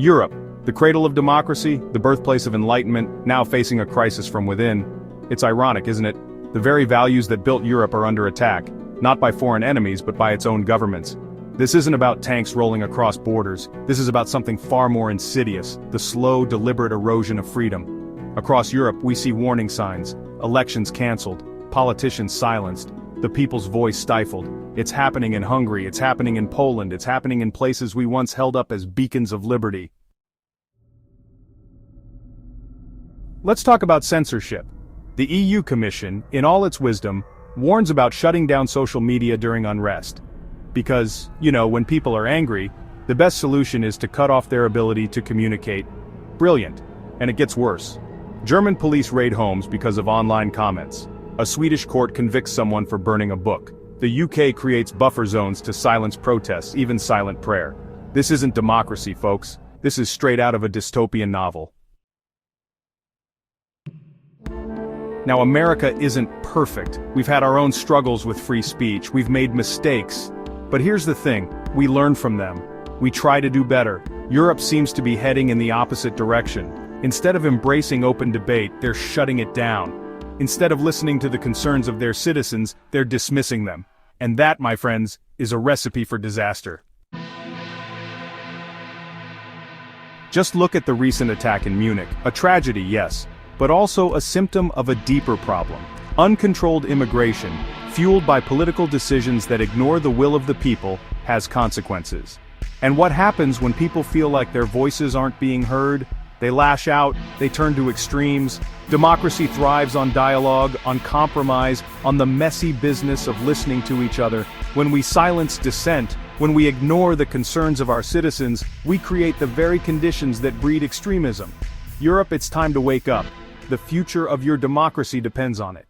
Europe, the cradle of democracy, the birthplace of enlightenment, now facing a crisis from within. It's ironic, isn't it? The very values that built Europe are under attack, not by foreign enemies but by its own governments. This isn't about tanks rolling across borders, this is about something far more insidious, the slow, deliberate erosion of freedom. Across Europe we see warning signs, elections cancelled, politicians silenced, the people's voice stifled. It's happening in Hungary, it's happening in Poland, it's happening in places we once held up as beacons of liberty. Let's talk about censorship. The EU Commission, in all its wisdom, warns about shutting down social media during unrest. Because, when people are angry, the best solution is to cut off their ability to communicate. Brilliant. And it gets worse. German police raid homes because of online comments. A Swedish court convicts someone for burning a book. The UK creates buffer zones to silence protests, even silent prayer. This isn't democracy, folks. This is straight out of a dystopian novel. Now, America isn't perfect. We've had our own struggles with free speech, we've made mistakes. But here's the thing, we learn from them. We try to do better. Europe seems to be heading in the opposite direction. Instead of embracing open debate, they're shutting it down. Instead of listening to the concerns of their citizens, they're dismissing them. And that, my friends, is a recipe for disaster. Just look at the recent attack in Munich. A tragedy, yes, but also a symptom of a deeper problem. Uncontrolled immigration, fueled by political decisions that ignore the will of the people, has consequences. And what happens when people feel like their voices aren't being heard? They lash out, they turn to extremes. Democracy thrives on dialogue, on compromise, on the messy business of listening to each other. When we silence dissent, when we ignore the concerns of our citizens, we create the very conditions that breed extremism. Europe, it's time to wake up. The future of your democracy depends on it.